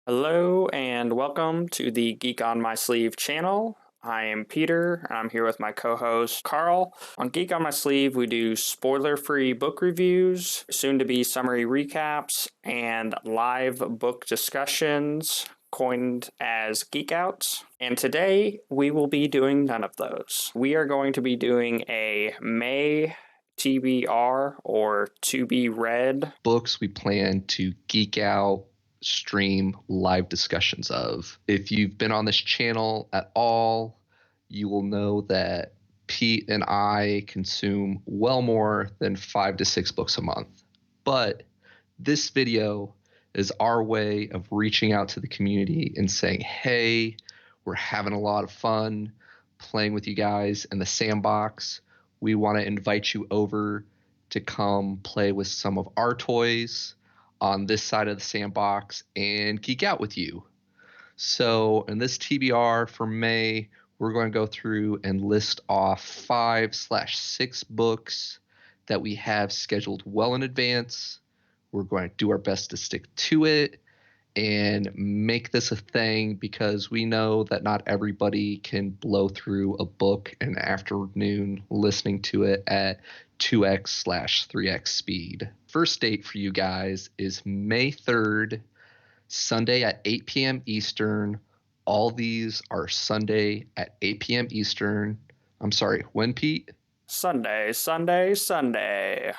Hello and welcome to the Geek on My Sleeve channel. I am Peter, and I'm here with my co-host Carl. On Geek on My Sleeve, we do spoiler-free book reviews, soon-to-be summary recaps, and live book discussions, coined as Geek Outs. And today, we will be doing none of those. We are going to be doing a May TBR, or to be read. Books we plan to geek out, stream live discussions of. If you've been on this channel at all, you will know that Pete and I consume well more than 5 to 6 books a month. But this video is our way of reaching out to the community and saying, hey, we're having a lot of fun playing with you guys in the sandbox. We want to invite you over to come play with some of our toys on this side of the sandbox and geek out with you. So in this TBR for May, we're going to go through and list off 5/6 books that we have scheduled well in advance. We're going to do our best to stick to it and make this a thing because we know that not everybody can blow through a book in an afternoon listening to it at 2x/3x speed. First date for you guys is May 3rd, Sunday at 8 p.m. Eastern. All these are Sunday at 8 p.m. Eastern. I'm sorry, when, Pete? Sunday, 8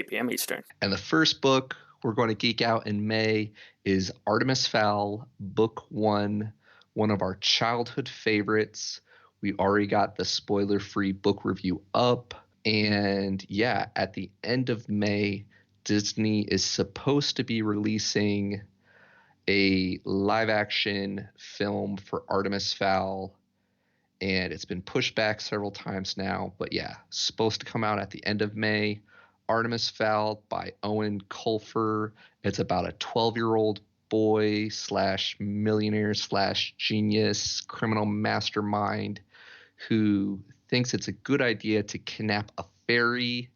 p.m. Eastern. And the first book we're going to geek out in May is Artemis Fowl, Book 1, one of our childhood favorites. We already got the spoiler-free book review up. And yeah, at the end of May, Disney is supposed to be releasing a live-action film for Artemis Fowl. And it's been pushed back several times now. But yeah, supposed to come out at the end of May. Artemis Fowl by Eoin Colfer. It's about a 12-year-old boy / millionaire / genius criminal mastermind who thinks it's a good idea to kidnap a fairy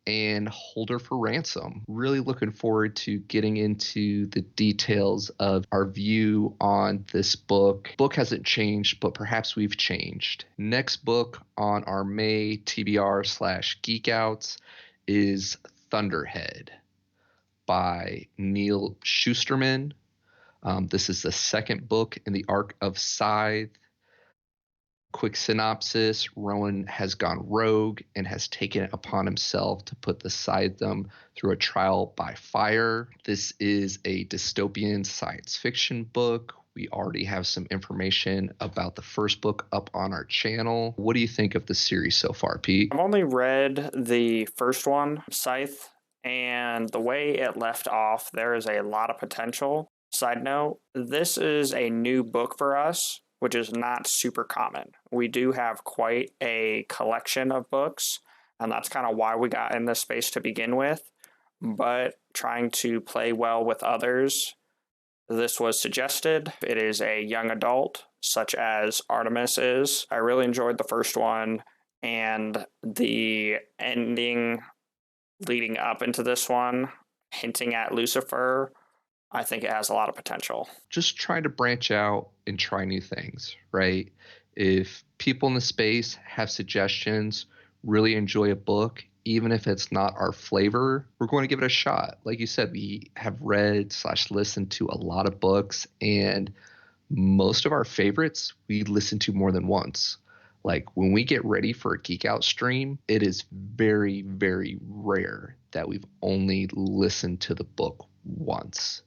and hold her for ransom. Really looking forward to getting into the details of our view on this book. Book hasn't changed, but perhaps we've changed. Next book on our May TBR / Geek Outs is Thunderhead by Neal Shusterman. This is the second book in the arc of Scythe. Quick synopsis: Rowan has gone rogue and has taken it upon himself to put the Scythedom through a trial by fire. This is a dystopian science fiction book. We already have some information about the first book up on our channel. What do you think of the series so far, Pete? I've only read the first one, Scythe, and the way it left off, there is a lot of potential. Side note, this is a new book for us, which is not super common. We do have quite a collection of books, and that's kind of why we got in this space to begin with. But trying to play well with others, this was suggested. It is a young adult, such as Artemis is. I really enjoyed the first one, and the ending leading up into this one, hinting at Lucifer, I think it has a lot of potential. Just trying to branch out and try new things, right? If people in the space have suggestions, really enjoy a book, even if it's not our flavor, we're going to give it a shot. Like you said, we have read / listened to a lot of books, and most of our favorites we listen to more than once. Like when we get ready for a Geek Out stream, it is very, very rare that we've only listened to the book once.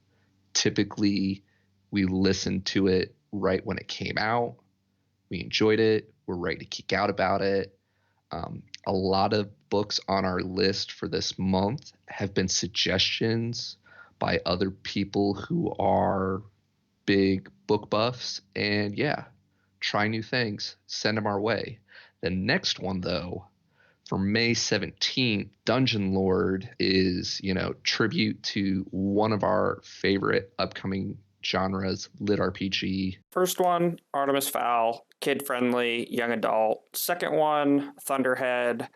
Typically, we listened to it right when it came out. We enjoyed it. We're ready to geek out about it. A lot of books on our list for this month have been suggestions by other people who are big book buffs. And yeah, try new things. Send them our way. The next one, though, for May 17th, Dungeon Lord is, tribute to one of our favorite upcoming genres, lit RPG. First one, Artemis Fowl, kid-friendly, young adult. Second one, Thunderhead,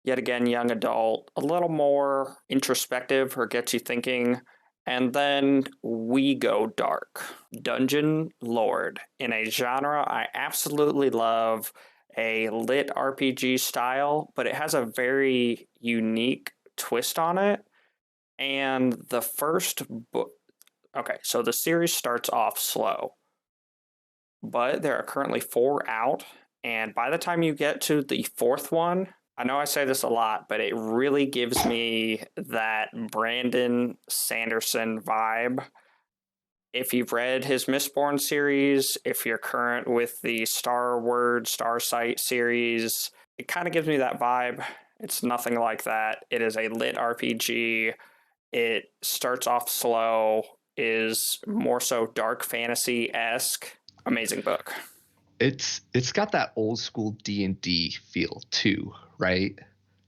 yet again, young adult. A little more introspective or gets you thinking. And then we go dark. Dungeon Lord, in a genre I absolutely love, a lit RPG style, but it has a very unique twist on it. And the first book, okay, so the series starts off slow, but there are currently 4 out. And by the time you get to the 4th one, I know I say this a lot, but it really gives me that Brandon Sanderson vibe. If you've read his Mistborn series, if you're current with the Starsight series, it kind of gives me that vibe. It's nothing like that. It is a lit RPG. It starts off slow, is more so dark fantasy-esque. Amazing book. It's got that old school D&D feel too, right?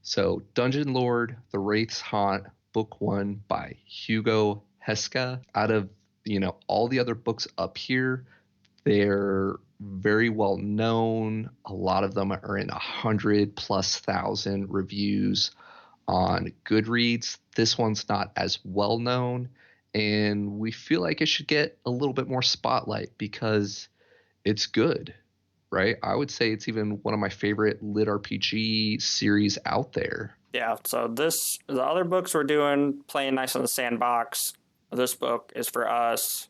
So Dungeon Lord, The Wraith's Haunt, book 1 by Hugo Huesca. Out of, all the other books up here, they're very well known. A lot of them are in 100,000+ reviews on Goodreads. This one's not as well known, and we feel like it should get a little bit more spotlight because it's good, right? I would say it's even one of my favorite lit RPG series out there. Yeah, so the other books we're doing, Playing Nice on the Sandbox, this book is for us.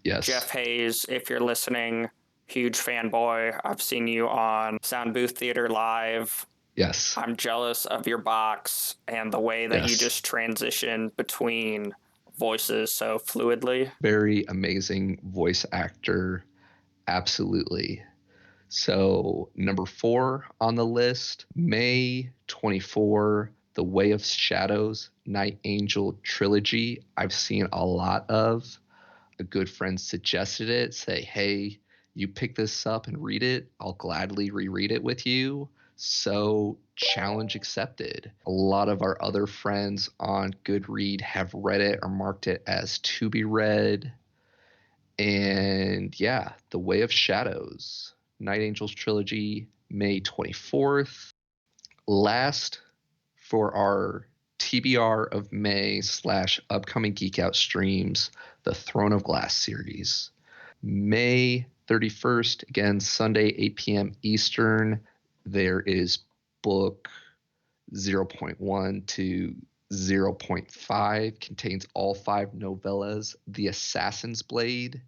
Yes. Jeff Hayes, if you're listening, huge fanboy. I've seen you on Sound Booth Theater Live. Yes. I'm jealous of your box and the way that you Yes. just transition between voices so fluidly. Very amazing voice actor. Absolutely. So number 4 on the list, May 24, The Way of Shadows, Night Angel trilogy. I've seen a lot of. A good friend suggested it. Say, hey, you pick this up and read it. I'll gladly reread it with you. So challenge accepted. A lot of our other friends on Goodread have read it or marked it as to be read. And yeah, The Way of Shadows, Night Angels trilogy, May 24th. Last for our TBR of May / upcoming Geek Out streams, the Throne of Glass series. May 31st, again, Sunday, 8 p.m. Eastern, there is book 0.1 to 0.5, contains all 5 novellas, The Assassin's Blade,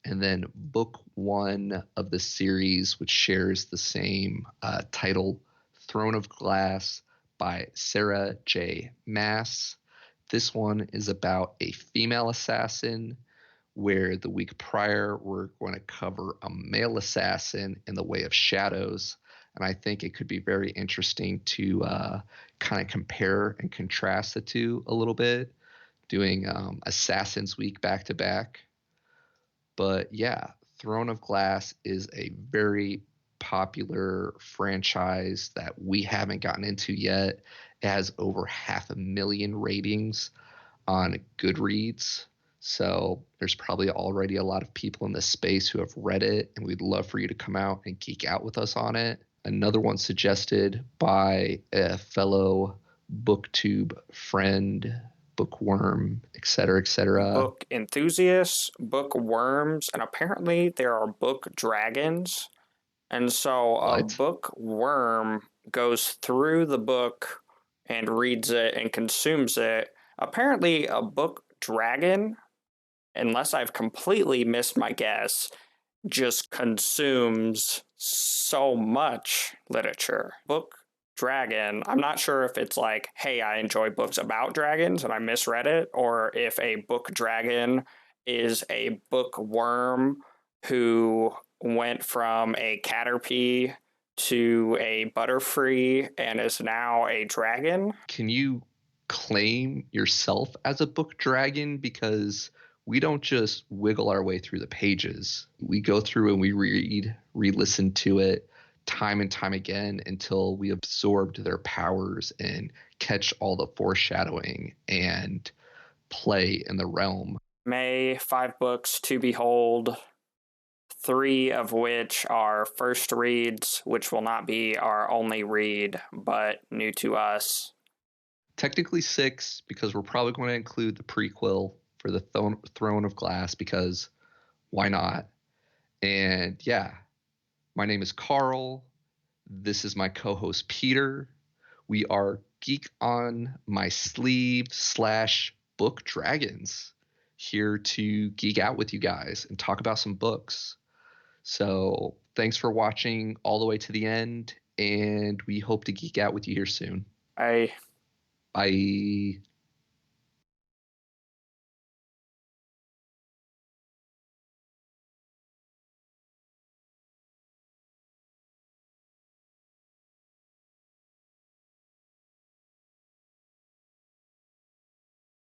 and then book 1 of the series, which shares the same title, Throne of Glass by Sarah J. Maas. This one is about a female assassin, where the week prior we're going to cover a male assassin in The Way of Shadows. And I think it could be very interesting to kind of compare and contrast the two a little bit, doing Assassin's Week back to back. But yeah, Throne of Glass is a very popular franchise that we haven't gotten into yet. It has over 500,000 ratings on Goodreads. So there's probably already a lot of people in this space who have read it, and we'd love for you to come out and geek out with us on it. Another one suggested by a fellow booktube friend, bookworm, etc., etc. Book enthusiasts, bookworms, and apparently there are book dragons. And so a bookworm goes through the book and reads it and consumes it. Apparently a book dragon, unless I've completely missed my guess, just consumes so much literature. Book dragon, I'm not sure if it's like, hey, I enjoy books about dragons and I misread it, or if a book dragon is a bookworm who went from a caterpie to a butterfree and is now a dragon. Can you claim yourself as a book dragon? Because we don't just wiggle our way through the pages. We go through and we read, re-listen to it time and time again until we absorbed their powers and catch all the foreshadowing and play in the realm. May 5 books to behold, 3 of which are first reads, which will not be our only read, but new to us. Technically 6, because we're probably going to include the prequel for the Throne of Glass, because why not? And yeah, my name is Carl. This is my co-host Peter. We are Geek on My Sleeve / Book Dragons, here to geek out with you guys and talk about some books. So thanks for watching all the way to the end, and we hope to geek out with you here soon. Bye. Bye.